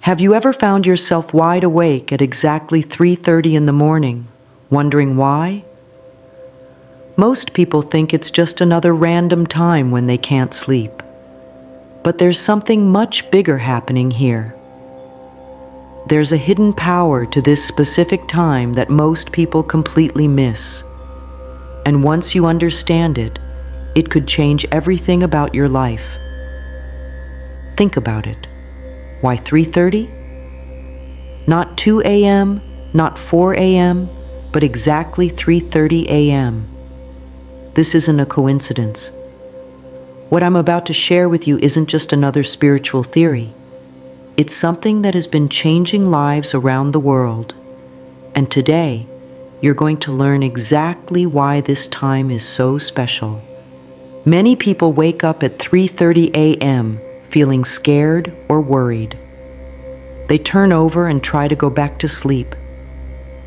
Have you ever found yourself wide awake at exactly 3:30 in the morning, wondering why? Most people think it's just another random time when they can't sleep. But there's something much bigger happening here. There's a hidden power to this specific time that most people completely miss. And once you understand it, it could change everything about your life. Think about it. Why 3:30? Not 2 a.m., not 4 a.m., but exactly 3:30 a.m. This isn't a coincidence. What I'm about to share with you isn't just another spiritual theory. It's something that has been changing lives around the world. And today, you're going to learn exactly why this time is so special. Many people wake up at 3:30 a.m. feeling scared or worried. They turn over and try to go back to sleep,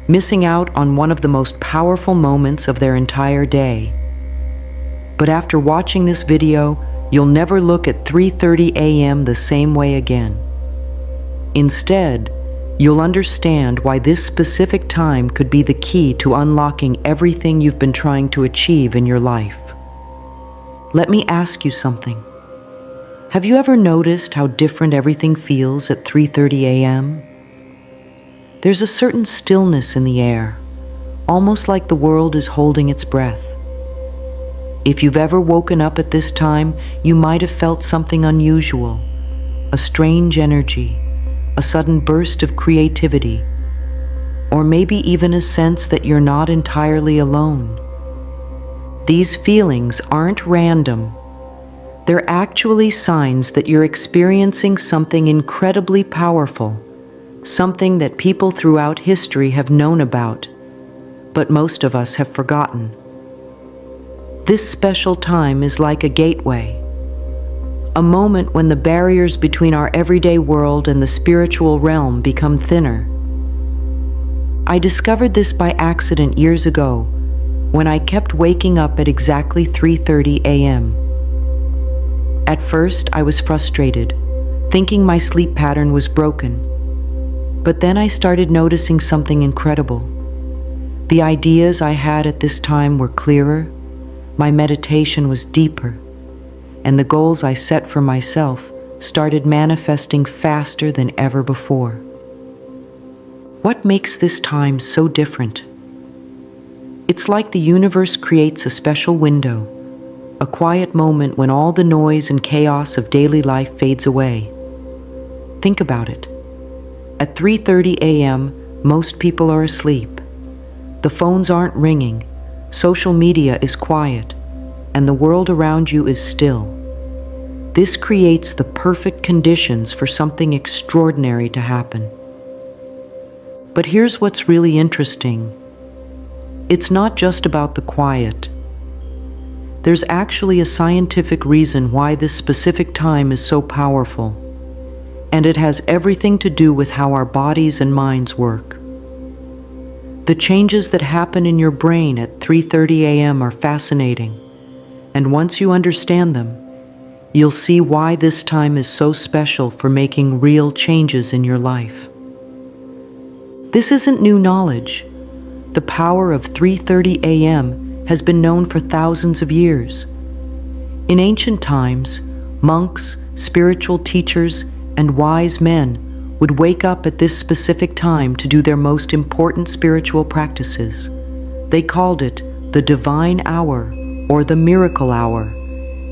missing out on one of the most powerful moments of their entire day. But after watching this video, you'll never look at 3:30 a.m. the same way again. Instead, you'll understand why this specific time could be the key to unlocking everything you've been trying to achieve in your life. Let me ask you something. Have you ever noticed how different everything feels at 3:30 a.m.? There's a certain stillness in the air, almost like the world is holding its breath. If you've ever woken up at this time, you might have felt something unusual, a strange energy, a sudden burst of creativity, or maybe even a sense that you're not entirely alone. These feelings aren't random. They're actually signs that you're experiencing something incredibly powerful, something that people throughout history have known about, but most of us have forgotten. This special time is like a gateway, a moment when the barriers between our everyday world and the spiritual realm become thinner. I discovered this by accident years ago, when I kept waking up at exactly 3:30 a.m. At first, I was frustrated, thinking my sleep pattern was broken. But then I started noticing something incredible. The ideas I had at this time were clearer, my meditation was deeper, and the goals I set for myself started manifesting faster than ever before. What makes this time so different? It's like the universe creates a special window, a quiet moment when all the noise and chaos of daily life fades away. Think about it. At 3:30 a.m., most people are asleep. The phones aren't ringing, social media is quiet, and the world around you is still. This creates the perfect conditions for something extraordinary to happen. But here's what's really interesting. It's not just about the quiet. There's actually a scientific reason why this specific time is so powerful, and it has everything to do with how our bodies and minds work. The changes that happen in your brain at 3:30 a.m. are fascinating, and once you understand them, you'll see why this time is so special for making real changes in your life. This isn't new knowledge. The power of 3:30 a.m. has been known for thousands of years. In ancient times, monks, spiritual teachers, and wise men would wake up at this specific time to do their most important spiritual practices. They called it the divine hour or the miracle hour,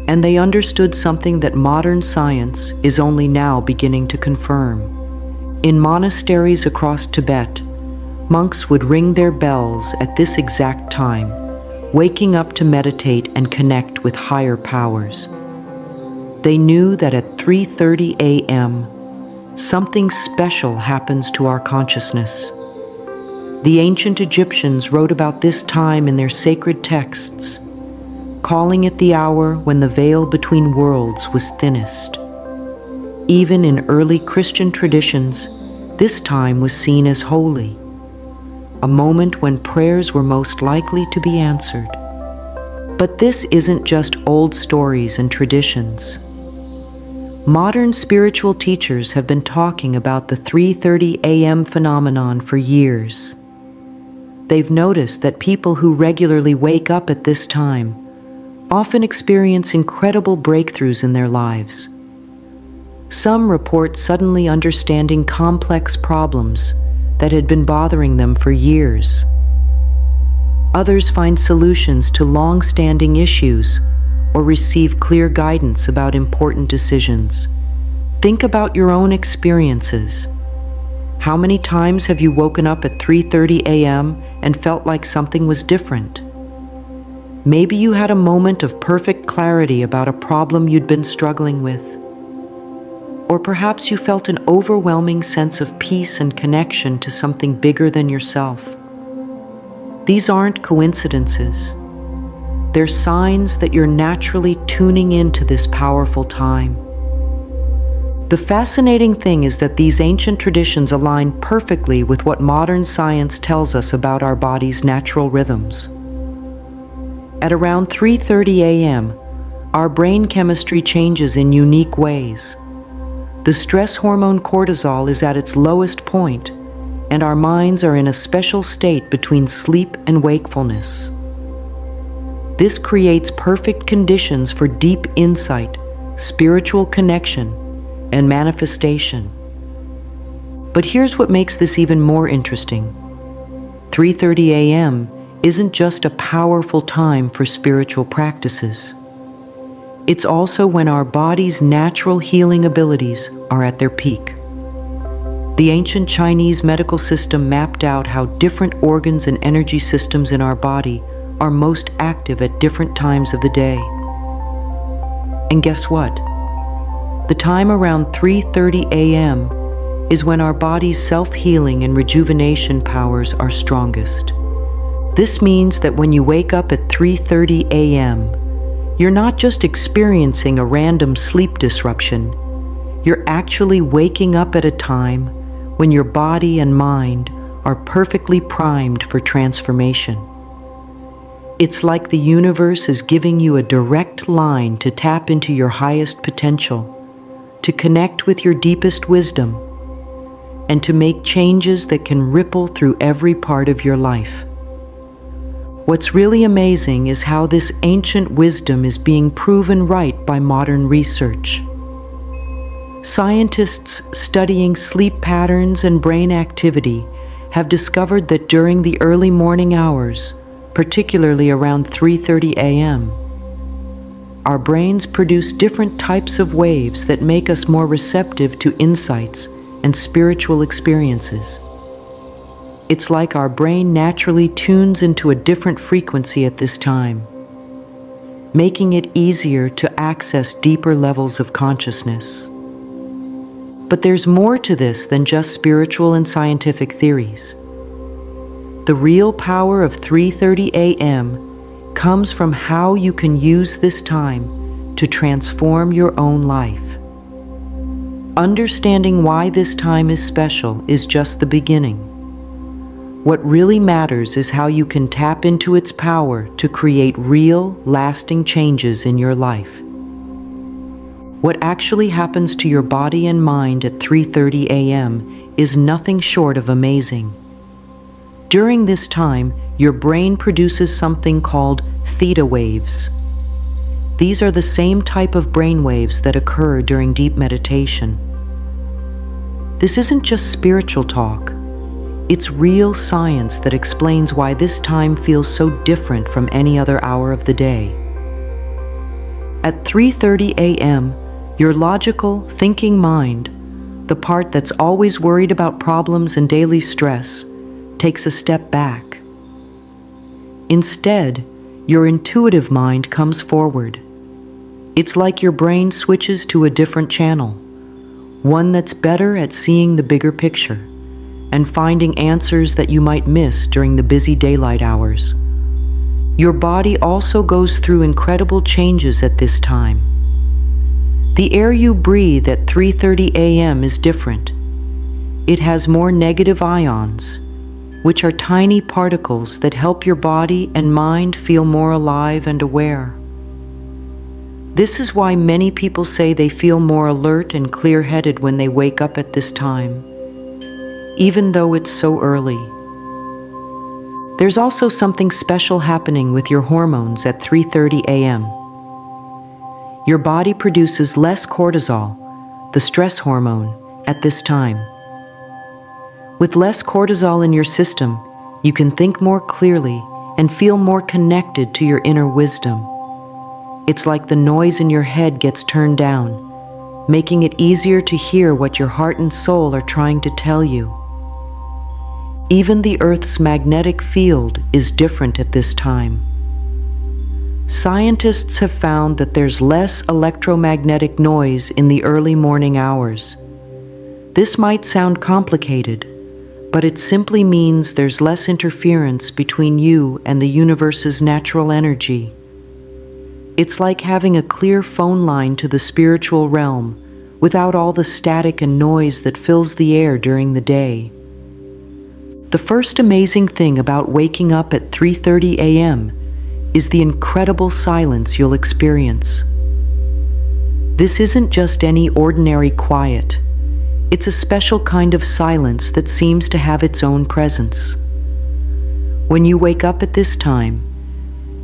and they understood something that modern science is only now beginning to confirm. In monasteries across Tibet, monks would ring their bells at this exact time, waking up to meditate and connect with higher powers. They knew that at 3:30 a.m., something special happens to our consciousness. The ancient Egyptians wrote about this time in their sacred texts, calling it the hour when the veil between worlds was thinnest. Even in early Christian traditions, this time was seen as holy, a moment when prayers were most likely to be answered. But this isn't just old stories and traditions. Modern spiritual teachers have been talking about the 3:30 a.m. phenomenon for years. They've noticed that people who regularly wake up at this time often experience incredible breakthroughs in their lives. Some report suddenly understanding complex problems that had been bothering them for years. Others find solutions to long-standing issues or receive clear guidance about important decisions. Think about your own experiences. How many times have you woken up at 3:30 a.m. and felt like something was different? Maybe you had a moment of perfect clarity about a problem you'd been struggling with. Or perhaps you felt an overwhelming sense of peace and connection to something bigger than yourself. These aren't coincidences. They're signs that you're naturally tuning into this powerful time. The fascinating thing is that these ancient traditions align perfectly with what modern science tells us about our body's natural rhythms. At around 3:30 a.m., our brain chemistry changes in unique ways. The stress hormone cortisol is at its lowest point, and our minds are in a special state between sleep and wakefulness. This creates perfect conditions for deep insight, spiritual connection, and manifestation. But here's what makes this even more interesting. 3:30 a.m. isn't just a powerful time for spiritual practices. It's also when our body's natural healing abilities are at their peak. The ancient Chinese medical system mapped out how different organs and energy systems in our body are most active at different times of the day. And guess what? The time around 3:30 a.m. is when our body's self-healing and rejuvenation powers are strongest. This means that when you wake up at 3:30 a.m., you're not just experiencing a random sleep disruption. You're actually waking up at a time when your body and mind are perfectly primed for transformation. It's like the universe is giving you a direct line to tap into your highest potential, to connect with your deepest wisdom, and to make changes that can ripple through every part of your life. What's really amazing is how this ancient wisdom is being proven right by modern research. Scientists studying sleep patterns and brain activity have discovered that during the early morning hours, particularly around 3:30 a.m., our brains produce different types of waves that make us more receptive to insights and spiritual experiences. It's like our brain naturally tunes into a different frequency at this time, making it easier to access deeper levels of consciousness. But there's more to this than just spiritual and scientific theories. The real power of 3:30 a.m. comes from how you can use this time to transform your own life. Understanding why this time is special is just the beginning. What really matters is how you can tap into its power to create real, lasting changes in your life. What actually happens to your body and mind at 3:30 a.m. is nothing short of amazing. During this time, your brain produces something called theta waves. These are the same type of brain waves that occur during deep meditation. This isn't just spiritual talk. It's real science that explains why this time feels so different from any other hour of the day. At 3:30 a.m., your logical, thinking mind, the part that's always worried about problems and daily stress, takes a step back. Instead, your intuitive mind comes forward. It's like your brain switches to a different channel, one that's better at seeing the bigger picture and finding answers that you might miss during the busy daylight hours. Your body also goes through incredible changes at this time. The air you breathe at 3:30 a.m. is different. It has more negative ions, which are tiny particles that help your body and mind feel more alive and aware. This is why many people say they feel more alert and clear-headed when they wake up at this time, even though it's so early. There's also something special happening with your hormones at 3:30 a.m. Your body produces less cortisol, the stress hormone, at this time. With less cortisol in your system, you can think more clearly and feel more connected to your inner wisdom. It's like the noise in your head gets turned down, making it easier to hear what your heart and soul are trying to tell you. Even the Earth's magnetic field is different at this time. Scientists have found that there's less electromagnetic noise in the early morning hours. This might sound complicated, but it simply means there's less interference between you and the universe's natural energy. It's like having a clear phone line to the spiritual realm without all the static and noise that fills the air during the day. The first amazing thing about waking up at 3:30 a.m. is the incredible silence you'll experience. This isn't just any ordinary quiet. It's a special kind of silence that seems to have its own presence. When you wake up at this time,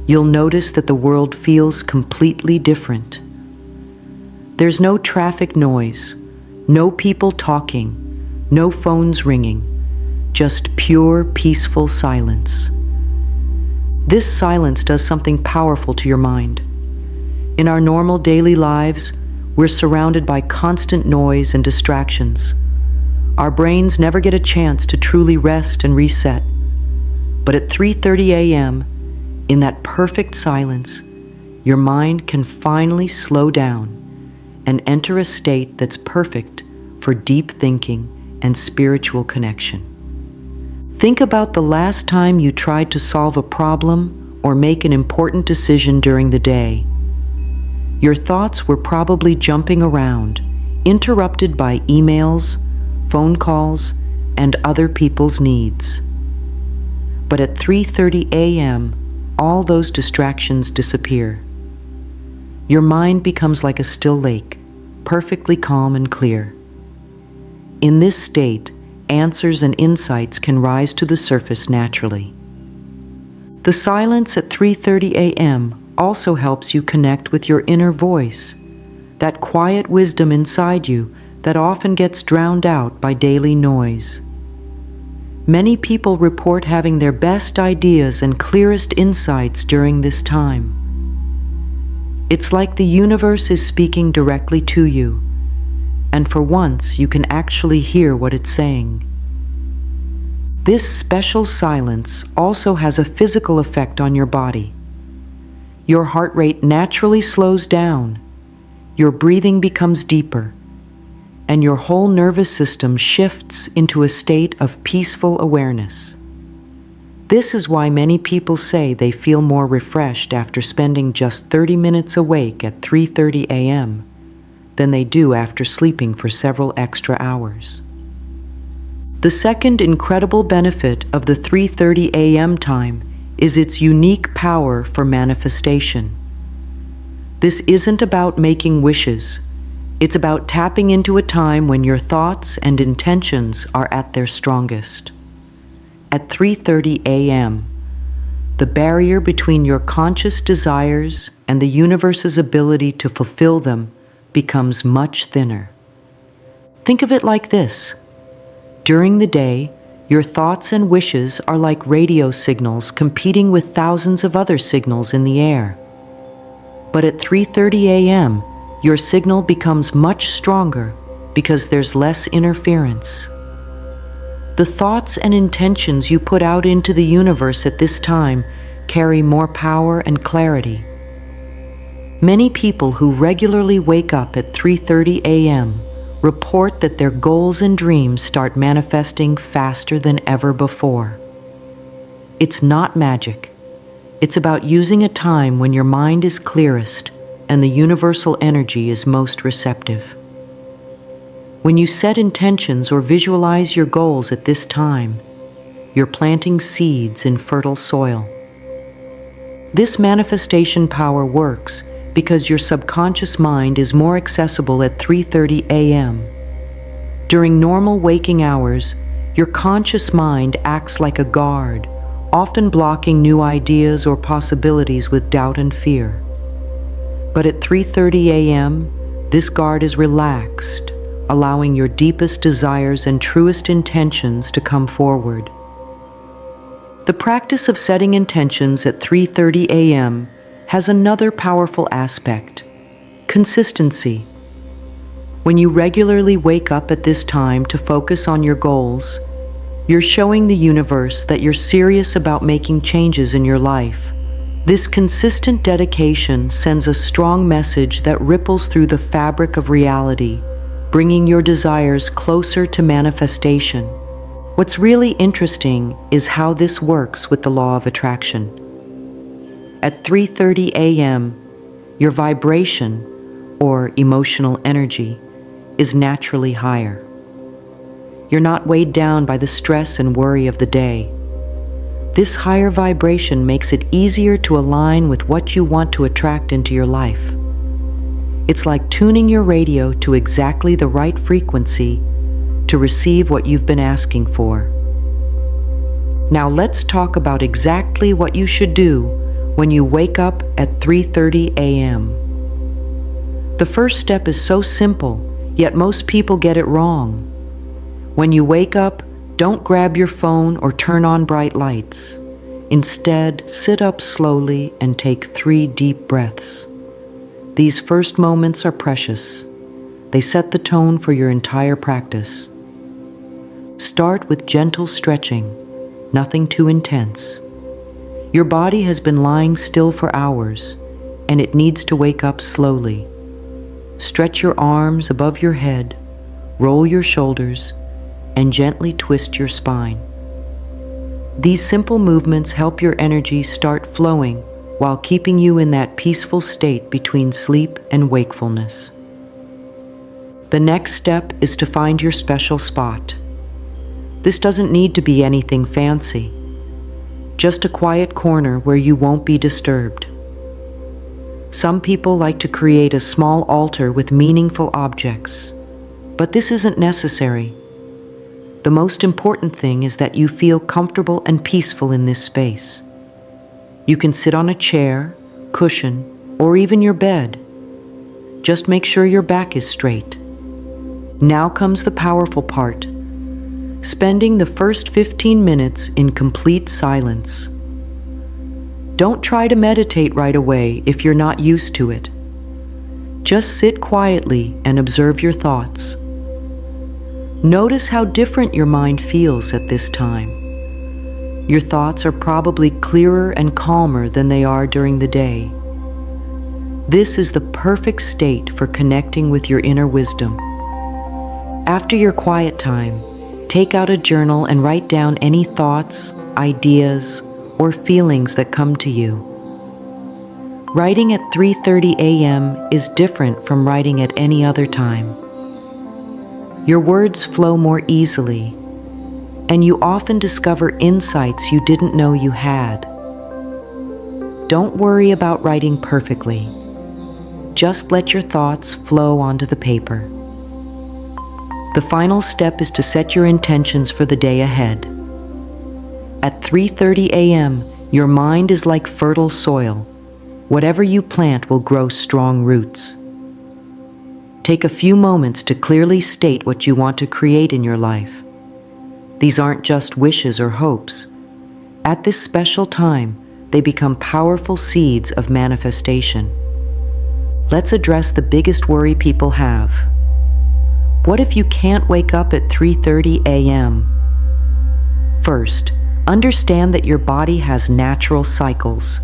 you'll notice that the world feels completely different. There's no traffic noise, no people talking, no phones ringing, just pure, peaceful silence. This silence does something powerful to your mind. In our normal daily lives, we're surrounded by constant noise and distractions. Our brains never get a chance to truly rest and reset. But at 3:30 a.m., in that perfect silence, your mind can finally slow down and enter a state that's perfect for deep thinking and spiritual connection. Think about the last time you tried to solve a problem or make an important decision during the day. Your thoughts were probably jumping around, interrupted by emails, phone calls, and other people's needs. But at 3:30 a.m., all those distractions disappear. Your mind becomes like a still lake, perfectly calm and clear. In this state, answers and insights can rise to the surface naturally. The silence at 3:30 a.m. also helps you connect with your inner voice, that quiet wisdom inside you that often gets drowned out by daily noise. Many people report having their best ideas and clearest insights during this time. It's like the universe is speaking directly to you, and for once you can actually hear what it's saying. This special silence also has a physical effect on your body. Your heart rate naturally slows down, your breathing becomes deeper, and your whole nervous system shifts into a state of peaceful awareness. This is why many people say they feel more refreshed after spending just 30 minutes awake at 3:30 a.m. than they do after sleeping for several extra hours. The second incredible benefit of the 3:30 a.m. time is its unique power for manifestation. This isn't about making wishes. It's about tapping into a time when your thoughts and intentions are at their strongest. At 3:30 a.m., the barrier between your conscious desires and the universe's ability to fulfill them becomes much thinner. Think of it like this. During the day, your thoughts and wishes are like radio signals competing with thousands of other signals in the air. But at 3:30 a.m., your signal becomes much stronger because there's less interference. The thoughts and intentions you put out into the universe at this time carry more power and clarity. Many people who regularly wake up at 3:30 a.m. report that their goals and dreams start manifesting faster than ever before. It's not magic. It's about using a time when your mind is clearest and the universal energy is most receptive. When you set intentions or visualize your goals at this time, you're planting seeds in fertile soil. This manifestation power works because your subconscious mind is more accessible at 3:30 a.m. During normal waking hours, your conscious mind acts like a guard, often blocking new ideas or possibilities with doubt and fear. But at 3:30 a.m., this guard is relaxed, allowing your deepest desires and truest intentions to come forward. The practice of setting intentions at 3:30 a.m. has another powerful aspect: consistency. When you regularly wake up at this time to focus on your goals, you're showing the universe that you're serious about making changes in your life. This consistent dedication sends a strong message that ripples through the fabric of reality, bringing your desires closer to manifestation. What's really interesting is how this works with the law of attraction. At 3:30 a.m., your vibration, or emotional energy, is naturally higher. You're not weighed down by the stress and worry of the day. This higher vibration makes it easier to align with what you want to attract into your life. It's like tuning your radio to exactly the right frequency to receive what you've been asking for. Now let's talk about exactly what you should do when you wake up at 3:30 a.m. The first step is so simple, yet most people get it wrong. When you wake up, don't grab your phone or turn on bright lights. Instead, sit up slowly and take 3 deep breaths. These first moments are precious. They set the tone for your entire practice. Start with gentle stretching, nothing too intense. Your body has been lying still for hours, and it needs to wake up slowly. Stretch your arms above your head, roll your shoulders, and gently twist your spine. These simple movements help your energy start flowing while keeping you in that peaceful state between sleep and wakefulness. The next step is to find your special spot. This doesn't need to be anything fancy, just a quiet corner where you won't be disturbed. Some people like to create a small altar with meaningful objects, but this isn't necessary. The most important thing is that you feel comfortable and peaceful in this space. You can sit on a chair, cushion, or even your bed. Just make sure your back is straight. Now comes the powerful part: spending the first 15 minutes in complete silence. Don't try to meditate right away if you're not used to it. Just sit quietly and observe your thoughts. Notice how different your mind feels at this time. Your thoughts are probably clearer and calmer than they are during the day. This is the perfect state for connecting with your inner wisdom. After your quiet time, take out a journal and write down any thoughts, ideas, or feelings that come to you. Writing at 3:30 a.m. is different from writing at any other time. Your words flow more easily, and you often discover insights you didn't know you had. Don't worry about writing perfectly. Just let your thoughts flow onto the paper. The final step is to set your intentions for the day ahead. At 3:30 a.m., your mind is like fertile soil. Whatever you plant will grow strong roots. Take a few moments to clearly state what you want to create in your life. These aren't just wishes or hopes. At this special time, they become powerful seeds of manifestation. Let's address the biggest worry people have. What if you can't wake up at 3:30 a.m.? First, understand that your body has natural cycles.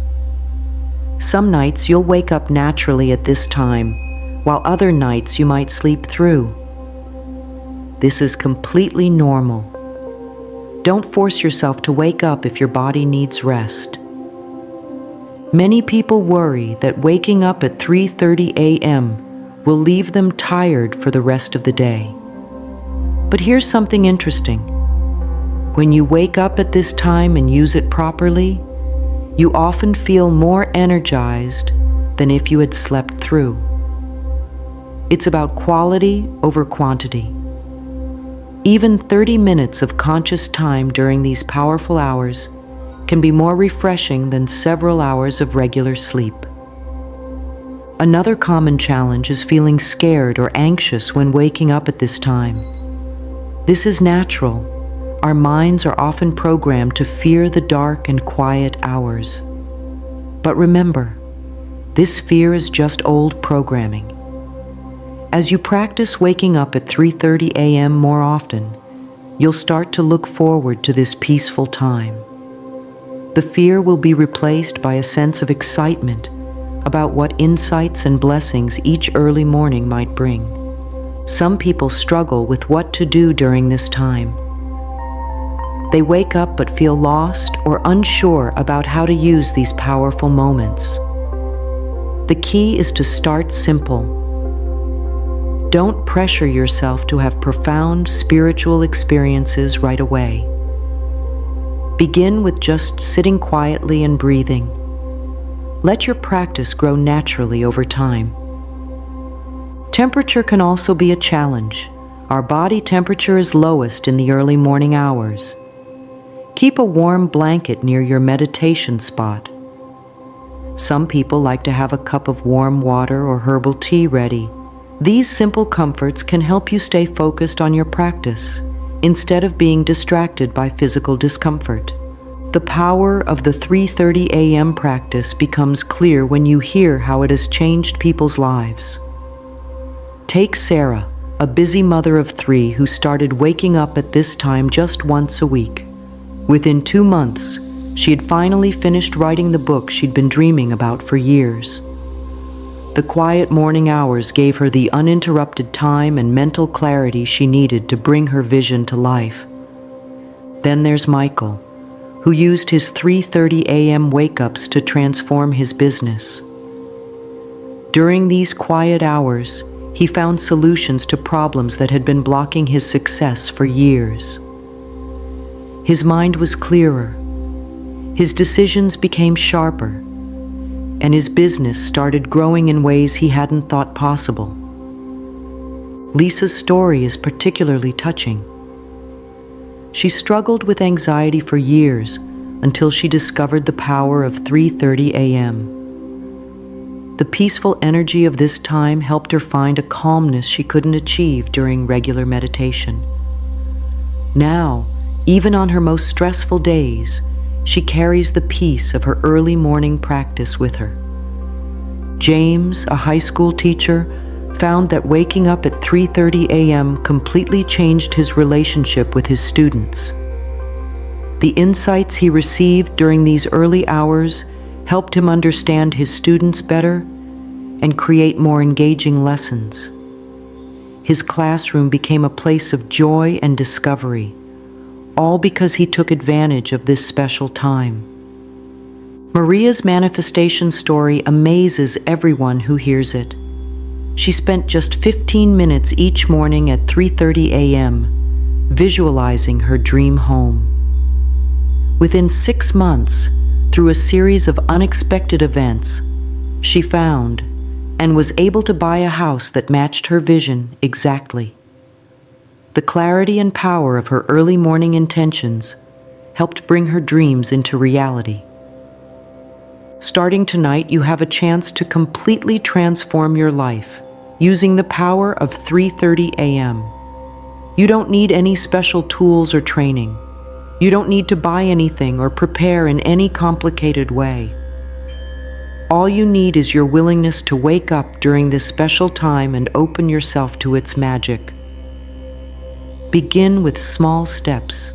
Some nights you'll wake up naturally at this time, while other nights you might sleep through. This is completely normal. Don't force yourself to wake up if your body needs rest. Many people worry that waking up at 3:30 a.m. will leave them tired for the rest of the day. But here's something interesting. When you wake up at this time and use it properly, you often feel more energized, than if you had slept through. It's about quality over quantity. Even 30 minutes of conscious time during these powerful hours can be more refreshing than several hours of regular sleep. Another common challenge is feeling scared or anxious when waking up at this time. This is natural. Our minds are often programmed to fear the dark and quiet hours. But remember, this fear is just old programming. As you practice waking up at 3:30 a.m. more often, you'll start to look forward to this peaceful time. The fear will be replaced by a sense of excitement about what insights and blessings each early morning might bring. Some people struggle with what to do during this time. They wake up but feel lost or unsure about how to use these powerful moments. The key is to start simple. Don't pressure yourself to have profound spiritual experiences right away. Begin with just sitting quietly and breathing. Let your practice grow naturally over time. Temperature can also be a challenge. Our body temperature is lowest in the early morning hours. Keep a warm blanket near your meditation spot. Some people like to have a cup of warm water or herbal tea ready. These simple comforts can help you stay focused on your practice instead of being distracted by physical discomfort. The power of the 3:30 a.m. practice becomes clear when you hear how it has changed people's lives. Take Sarah, a busy mother of 3 who started waking up at this time just once a week. Within 2 months, she had finally finished writing the book she'd been dreaming about for years. The quiet morning hours gave her the uninterrupted time and mental clarity she needed to bring her vision to life. Then there's Michael, who used his 3:30 a.m. wake-ups to transform his business. During these quiet hours, he found solutions to problems that had been blocking his success for years. His mind was clearer, his decisions became sharper, and his business started growing in ways he hadn't thought possible. Lisa's story is particularly touching. She struggled with anxiety for years until she discovered the power of 3:30 a.m. The peaceful energy of this time helped her find a calmness she couldn't achieve during regular meditation. Now, even on her most stressful days, she carries the peace of her early morning practice with her. James, a high school teacher, found that waking up at 3:30 a.m. completely changed his relationship with his students. The insights he received during these early hours helped him understand his students better and create more engaging lessons. His classroom became a place of joy and discovery, all because he took advantage of this special time. Maria's manifestation story amazes everyone who hears it. She spent just 15 minutes each morning at 3:30 a.m., visualizing her dream home. Within 6 months, through a series of unexpected events, she found and was able to buy a house that matched her vision exactly. The clarity and power of her early morning intentions helped bring her dreams into reality. Starting tonight, you have a chance to completely transform your life using the power of 3:30 a.m. You don't need any special tools or training. You don't need to buy anything or prepare in any complicated way. All you need is your willingness to wake up during this special time and open yourself to its magic. Begin with small steps.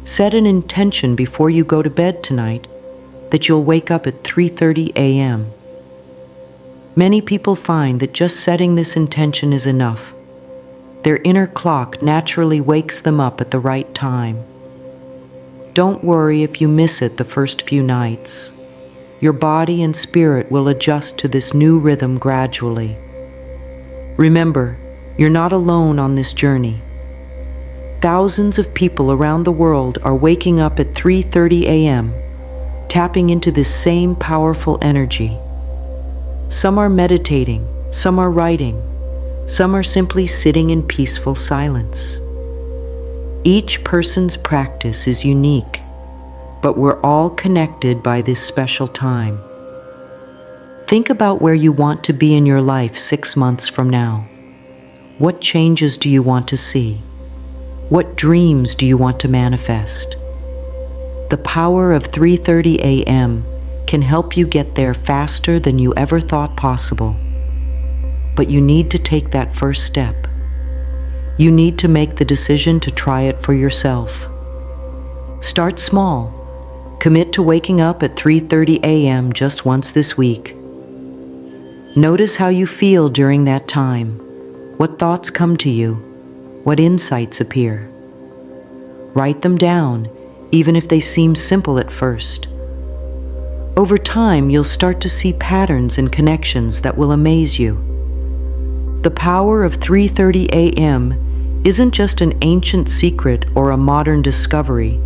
Set an intention before you go to bed tonight that you'll wake up at 3:30 a.m. Many people find that just setting this intention is enough. Their inner clock naturally wakes them up at the right time. Don't worry if you miss it the first few nights. Your body and spirit will adjust to this new rhythm gradually. Remember, you're not alone on this journey. Thousands of people around the world are waking up at 3:30 a.m., tapping into this same powerful energy. Some are meditating, some are writing, some are simply sitting in peaceful silence. Each person's practice is unique, but we're all connected by this special time. Think about where you want to be in your life 6 months from now. What changes do you want to see? What dreams do you want to manifest? The power of 3:30 a.m. can help you get there faster than you ever thought possible. But you need to take that first step. You need to make the decision to try it for yourself. Start small. Commit to waking up at 3:30 a.m. just once this week. Notice how you feel during that time. What thoughts come to you? What insights appear? Write them down, even if they seem simple at first. Over time, you'll start to see patterns and connections that will amaze you. The power of 3:30 a.m. isn't just an ancient secret or a modern discovery.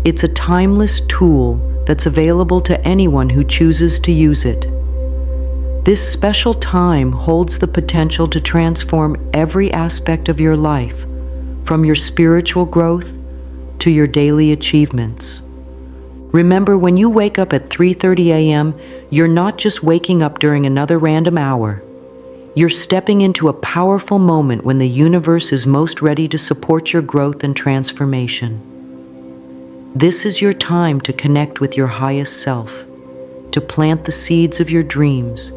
It's a timeless tool that's available to anyone who chooses to use it. This special time holds the potential to transform every aspect of your life, from your spiritual growth to your daily achievements. Remember, when you wake up at 3:30 a.m., you're not just waking up during another random hour. You're stepping into a powerful moment when the universe is most ready to support your growth and transformation. This is your time to connect with your highest self, to plant the seeds of your dreams,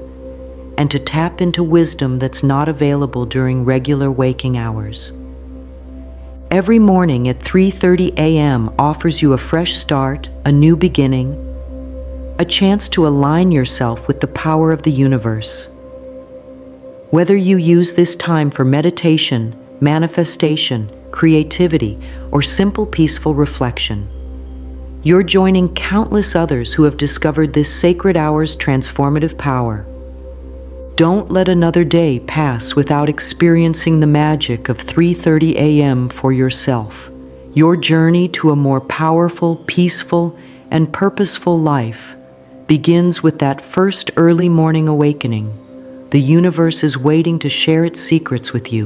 and to tap into wisdom that's not available during regular waking hours. Every morning at 3:30 a.m. offers you a fresh start, a new beginning, a chance to align yourself with the power of the universe. Whether you use this time for meditation, manifestation, creativity, or simple peaceful reflection, you're joining countless others who have discovered this sacred hour's transformative power. Don't let another day pass without experiencing the magic of 3:30 a.m. for yourself. Your journey to a more powerful, peaceful, and purposeful life begins with that first early morning awakening. The universe is waiting to share its secrets with you.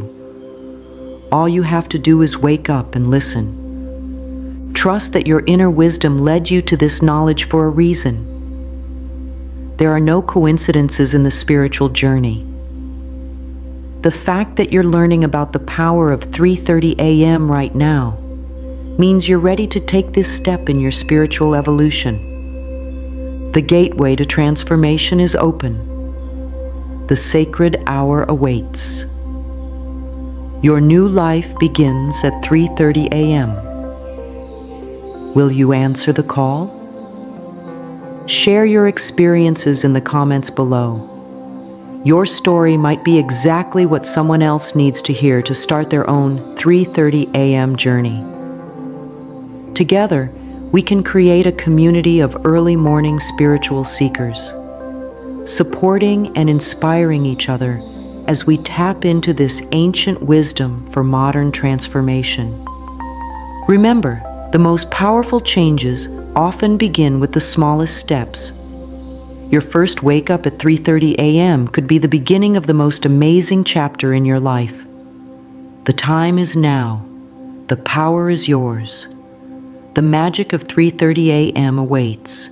All you have to do is wake up and listen. Trust that your inner wisdom led you to this knowledge for a reason. There are no coincidences in the spiritual journey. The fact that you're learning about the power of 3:30 a.m. right now means you're ready to take this step in your spiritual evolution. The gateway to transformation is open. The sacred hour awaits. Your new life begins at 3:30 a.m. Will you answer the call? Share your experiences in the comments below. Your story might be exactly what someone else needs to hear to start their own 3:30 a.m. journey. Together, we can create a community of early morning spiritual seekers, supporting and inspiring each other as we tap into this ancient wisdom for modern transformation. Remember, the most powerful changes often begin with the smallest steps. Your first wake up at 3:30 a.m. could be the beginning of the most amazing chapter in your life. The time is now. The power is yours. The magic of 3:30 a.m. awaits.